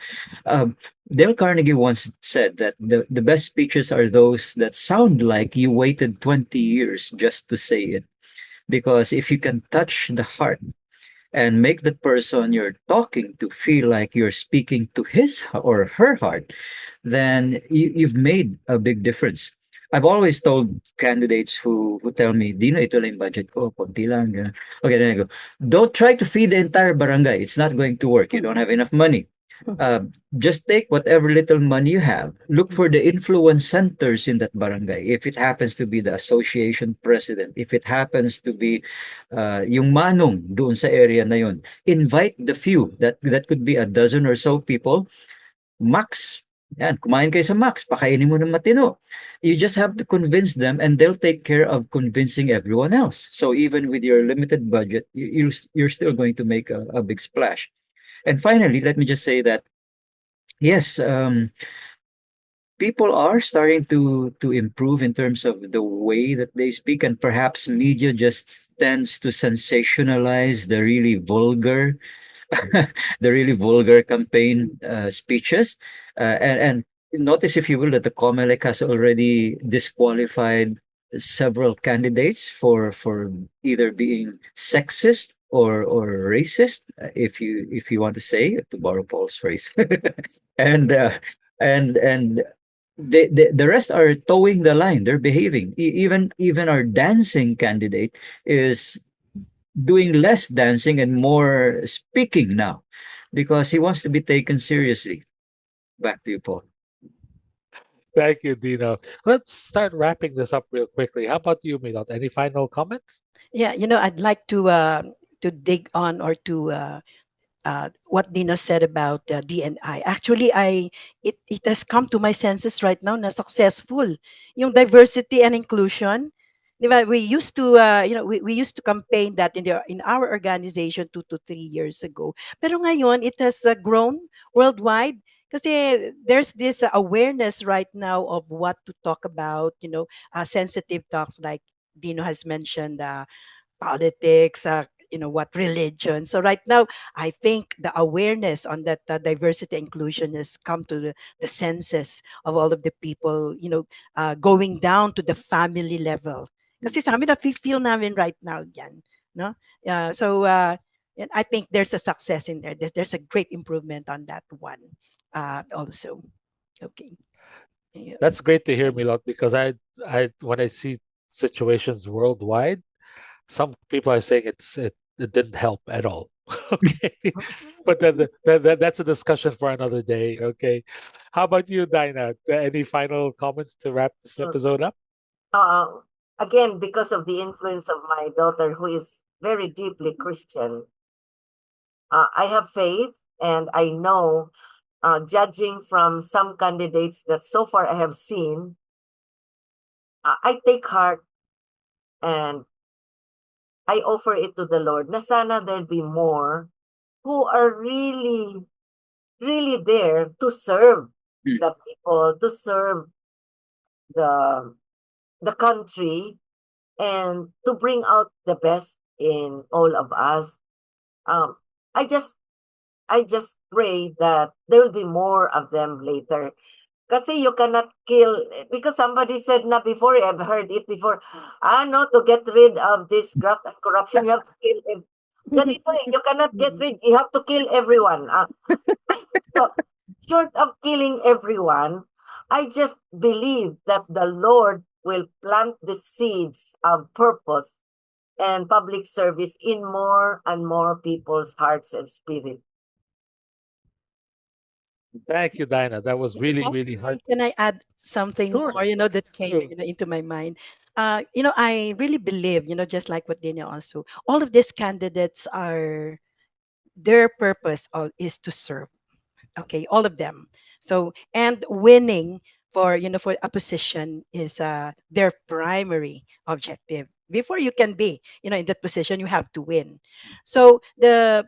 Um, Dale Carnegie once said that the best speeches are those that sound like you waited 20 years just to say it. Because if you can touch the heart and make the person you're talking to feel like you're speaking to his or her heart, then you've made a big difference. I've always told candidates who tell me, Dino, ito lang yung budget ko, konti lang. Ganun." Okay, then I go, don't try to feed the entire barangay. It's not going to work. You don't have enough money. uh, just take whatever little money you have, look for the influence centers in that barangay. If it happens to be the association president, if it happens to be yung manong doon sa area na yun, invite the few, that could be a dozen or so people, max Yan, kumain kayo sa Max, pakainin mo ng matino. You just have to convince them and they'll take care of convincing everyone else. So even with your limited budget, you're still going to make a big splash. And finally, let me just say that yes, people are starting to improve in terms of the way that they speak, and perhaps media just tends to sensationalize the really vulgar campaign speeches. And notice, if you will, that the COMELEC has already disqualified several candidates for either being sexist or racist, if you want to say, to borrow Paul's phrase. and and the rest are towing the line. They're behaving. Even our dancing candidate is doing less dancing and more speaking now because he wants to be taken seriously. Back to you, Paul. Thank you, Dino. Let's start wrapping this up real quickly. How about you, Milot? Any final comments? Yeah, I'd like to dig on or to what Dina said about DNI. Actually, it has come to my senses right now na successful yung diversity and inclusion. Di ba? We used to we used to campaign that in our organization 2 to 3 years ago. Pero ngayon it has grown worldwide kasi there's this awareness right now of what to talk about, sensitive talks like Dino has mentioned, politics, what religion. So right now, I think the awareness on that diversity inclusion has come to the senses of all of the people, going down to the family level. Kasi sa amin, na-feel namin right now yan. No? And I think there's a success in there. There's a great improvement on that one also. Okay. Yeah. That's great to hear, Milot, because I when I see situations worldwide, some people are saying it didn't help at all. Okay, but that's a discussion for another day. Okay, how about you, Dinah? Any final comments to wrap this Mm. episode up? Uh, Again, because of the influence of my daughter, who is very deeply Christian, I have faith, and I know, judging from some candidates that so far I have seen, I take heart and I offer it to the Lord na sana there'll be more who are really, really there to serve Mm. the people, to serve the the country, and to bring out the best in all of us. Um, I just I just pray that there will be more of them later. Kasi you cannot kill, because somebody said na before, I've heard it before, no, to get rid of this graft and corruption, you have to kill ganito eh, you cannot get rid, you have to kill everyone. So, short of killing everyone, I just believe that the Lord will plant the seeds of purpose and public service in more and more people's hearts and spirit. Thank you, Dinah. That was really really hard. Can I add something Sure, more, that came, sure. into my mind? I really believe, just like what Daniel also, all of these candidates are, their purpose all is to serve. Okay, all of them. So, and winning for, for a position is their primary objective. Before you can be, in that position, you have to win. So the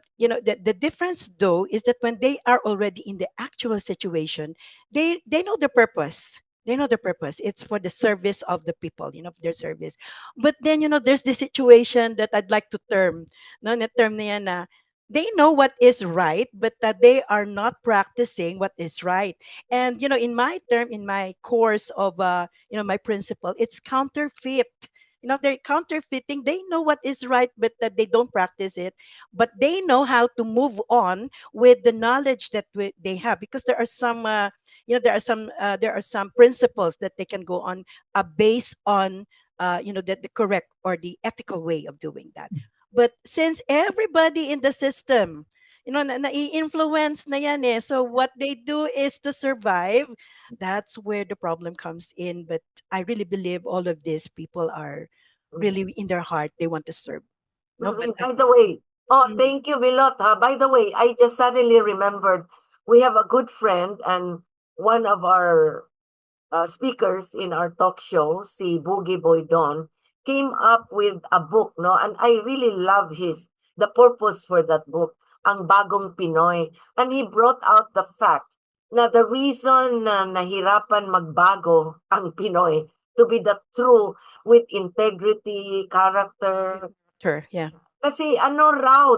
difference though is that when they are already in the actual situation, they know the purpose. They know the purpose. It's for the service of the people, their service. But then, there's the situation that I'd like to term, no, na term na yan na they know what is right, but that they are not practicing what is right. And in my term, in my course of my principle, it's counterfeit. They're counterfeiting. They know what is right, but that they don't practice it. But they know how to move on with the knowledge that they have, because there are some there are some principles that they can go on based on the correct or the ethical way of doing that. But since everybody in the system, nai-influence na yan eh. So what they do is to survive. That's where the problem comes in. But I really believe all of these people are Mm. really in their heart. They want to serve. No, but By the way, mm, thank you, Milot. By the way, I just suddenly remembered we have a good friend, and one of our speakers in our talk show, si Boogie Boy Don, came up with a book, no? And I really love the purpose for that book, Ang Bagong Pinoy. And he brought out the fact na the reason na nahirapan magbago ang Pinoy to be the true with integrity, character. Sure, yeah. Kasi ano raw,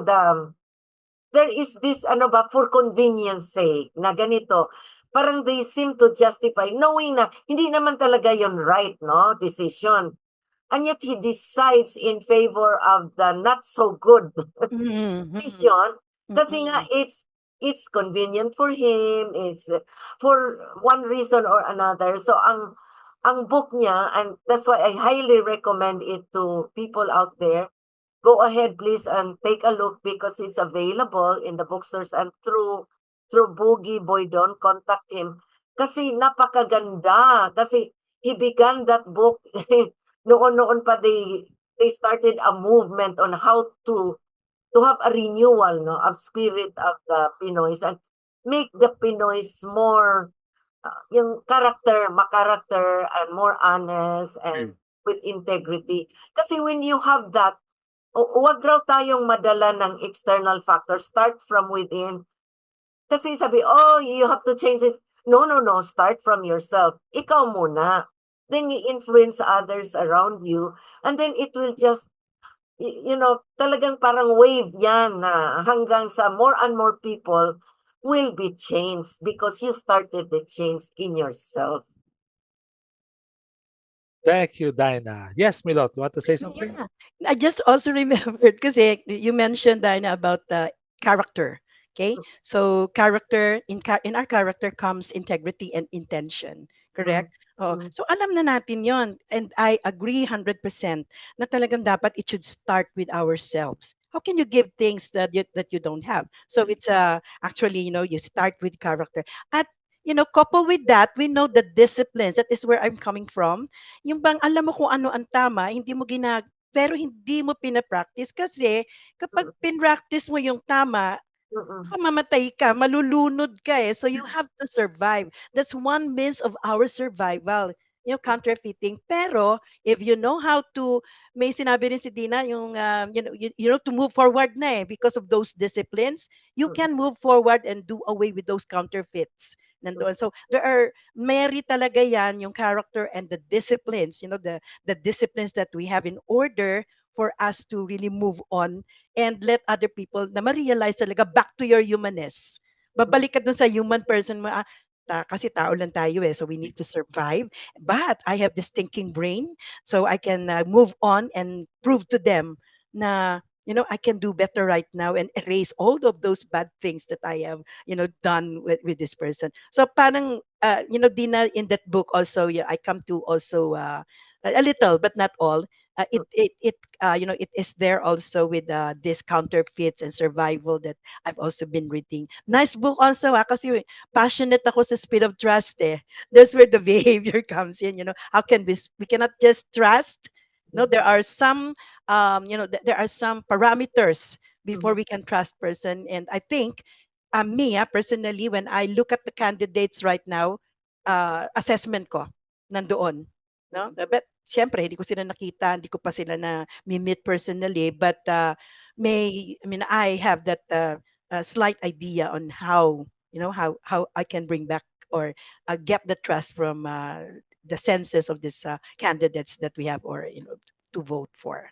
there is this ano ba for convenience sake na ganito, parang they seem to justify knowing na hindi naman talaga yon right, no, decision, and yet he decides in favor of the not so good Mhm, decision kasi nga mhm. it's convenient for him, it's for one reason or another. So ang book niya, and that's why I highly recommend it to people out there. Go ahead, please, and take a look because it's available in the bookstores and through Boogie Boydon, contact him. Kasi napakaganda. Kasi he began that book noon pa they started a movement on how to have a renewal, no, of spirit of the Pinoys and make the Pinoys more yung character, ma-character and more honest and with integrity. Kasi when you have that, huwag raw tayong madala ng external factors. Start from within. Kasi sabi, oh, you have to change it. No, no, no. Start from yourself. Ikaw muna. Then you influence others around you. And then it will just, talagang parang wave yan na hanggang sa more and more people will be changed because you started the change in yourself. Thank you, Dinah. Yes, Milot, you want to say something? Yeah. I just also remembered because you mentioned, Dina, about the character. Okay, so character in our character comes integrity and intention. Mm, Correct. Oh, mm, so alam na natin yon, and I agree 100% na talagang dapat it should start with ourselves. How can you give things that you don't have? So it's actually, you start with character, at couple with that, we know the disciplines. That is where I'm coming from. Yung bang alam mo kung ano ang tama, hindi mo pero hindi mo pina-practice kasi kapag mm, pinractice mo yung tama, mm, mamamatay ka, malulunod ka eh. So you have to survive. That's one means of our survival. Counterfeiting. Pero if you know how to, may sinabi rin si Dina, yung to move forward na eh, because of those disciplines, you mm, can move forward and do away with those counterfeits. Nandoon. So there are Mary talaga yan, yung character and the disciplines, the disciplines that we have in order for us to really move on and let other people na ma-realize talaga back to your humanness. mm, Babalik ka dun sa human person mo, kasi tao lang tayo eh, so we need to survive. But I have this thinking brain, so I can move on and prove to them na, I can do better right now and erase all of those bad things that I have, done with this person. So parang, Dina, in that book also, yeah, I come to also a little, but not all, it is there also with this counterfeits and survival that I've also been reading. Nice book also, kasi passionate ako sa speed of trust eh. That's where the behavior comes in. How can we cannot just trust. No, there are some there are some parameters before mm, we can trust person. And I think me personally, when I look at the candidates right now, assessment ko nandoon, no? But siyempre hindi ko sila nakita, hindi ko pa sila na meet personally, but I have that slight idea on how, how I can bring back or get the trust from the senses of these candidates that we have, or to vote for.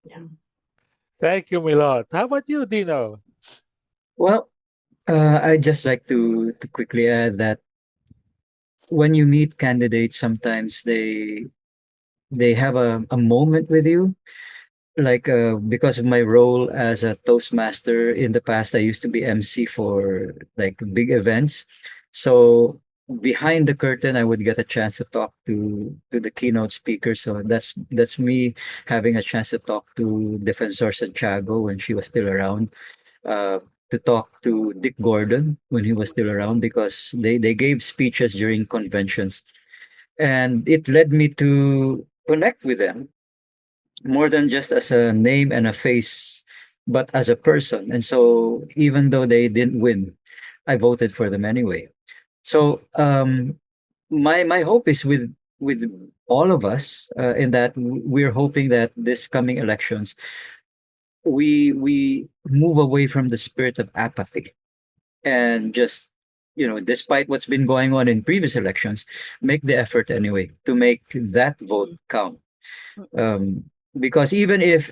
Yeah. mm, Thank you, Milot. How about you, Dino? Well, I'd just like to quickly add that when you meet candidates, sometimes they have a moment with you. Like because of my role as a Toastmaster in the past, I used to be MC for like big events. So behind the curtain, I would get a chance to talk to the keynote speaker. So that's me having a chance to talk to Defensor Santiago when she was still around. Uh, to talk to Dick Gordon when he was still around because they gave speeches during conventions, and it led me to connect with them more than just as a name and a face, but as a person. And so even though they didn't win, I voted for them anyway. So my hope is with all of us, in that we're hoping that this coming elections, we move away from the spirit of apathy, and just, despite what's been going on in previous elections, make the effort anyway to make that vote Mm, count. mm, um, because even if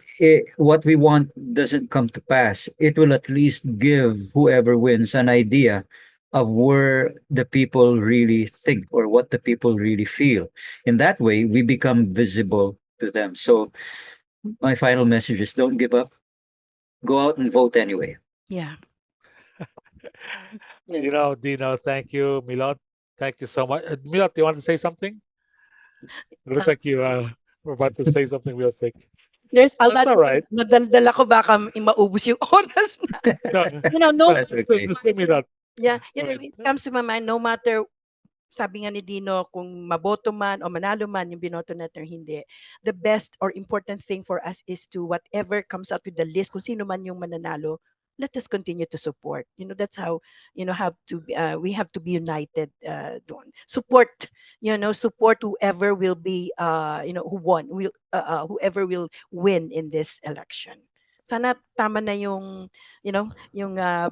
what we want doesn't come to pass, it will at least give whoever wins an idea of where the people really think or what the people really feel. In that way, we become visible to them. So my final message is, don't give up. Go out and vote anyway. yeah. Yeah. Dino, thank you. Milot, thank you so much. Milot, do you want to say something? It looks Uh, like you were about to say something real quick. there's a That's lot all of right. nadaldala ko baka maubos yung oras na. No, No, That's let's say, okay. let's say Milot. yeah, Go ahead. it comes to my mind, no matter sabi nga ni Dino, kung maboto man o manalo man yung binoto natin or hindi, the best or important thing for us is to whatever comes out with the list, kung sino man yung mananalo, let us continue to support. That's how, have to we have to be united doon. Support whoever will be, who won, whoever will win in this election. Sana tama na yung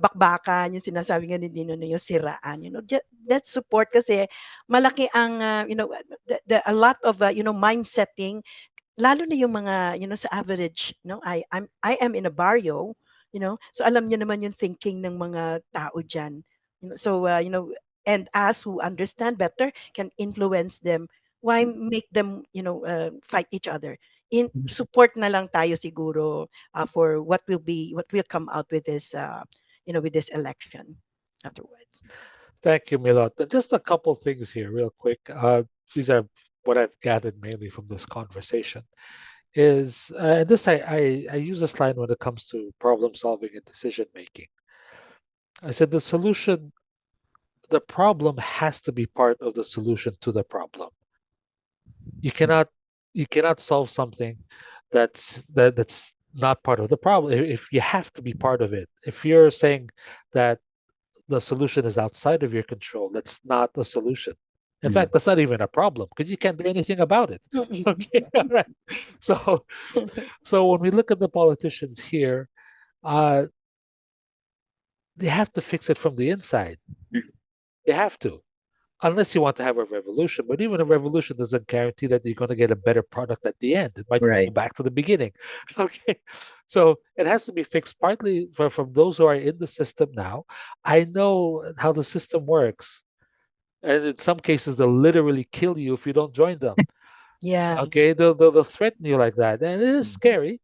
bakbakan, yung sinasabi nga ni Dino na yung siraan, let's support kasi malaki ang a lot of mind setting, lalo na yung mga sa average, I am in a barrio, so alam niyo naman yung thinking ng mga tao diyan, so and us who understand better can influence them, why make them fight each other, in support na lang tayo siguro, for what will come out with this with this election afterwards. Thank you, Milot. And just a couple things here, real quick. These are what I've gathered mainly from this conversation. Is this I use this line when it comes to problem solving and decision making. I said the problem has to be part of the solution to the problem. You cannot you cannot solve something that's not part of the problem. If you have to be part of it, if you're saying that the solution is outside of your control, that's not a solution. In Mm. fact, that's not even a problem because you can't do anything about it. Mm-mm. Okay, all right. So, so when we look at the politicians here, uh, they have to fix it from the inside. They have to, unless you want to have a revolution. But even a revolution doesn't guarantee that you're going to get a better product at the end. It might go Right. back to the beginning. Okay, so it has to be fixed partly from those who are in the system now. I know how the system works, and in some cases they'll literally kill you if you don't join them. Yeah. Okay, they'll threaten you like that, and it is Mm. scary.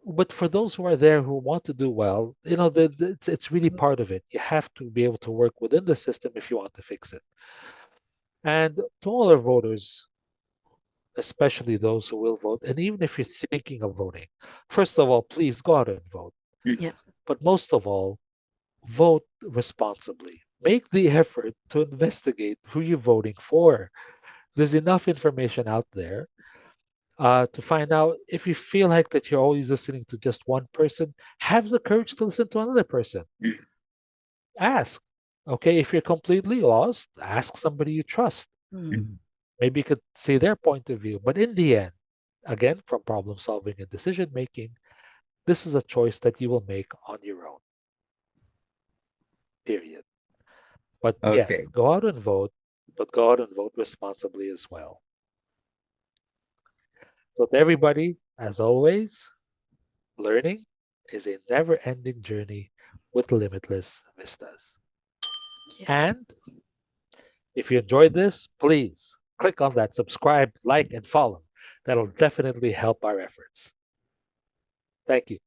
But for those who are there who want to do well, it's really part of it. You have to be able to work within the system if you want to fix it. And to all our voters, especially those who will vote, and even if you're thinking of voting, first of all, please go out and vote. Mm. Yeah. But most of all, vote responsibly. Make the effort to investigate who you're voting for. There's enough information out there to find out. If you feel like that you're always listening to just one person, have the courage to listen to another person. Mm. Ask. Okay, if you're completely lost, ask somebody you trust. Mm. Mm. Maybe you could see their point of view. But in the end, again, from problem solving and decision making, this is a choice that you will make on your own, period. But yeah, Okay. go out and vote, but go out and vote responsibly as well. So, to everybody, as always, learning is a never ending journey with limitless vistas. Yes. And if you enjoyed this, please click on that subscribe, like, and follow. That'll definitely help our efforts. Thank you.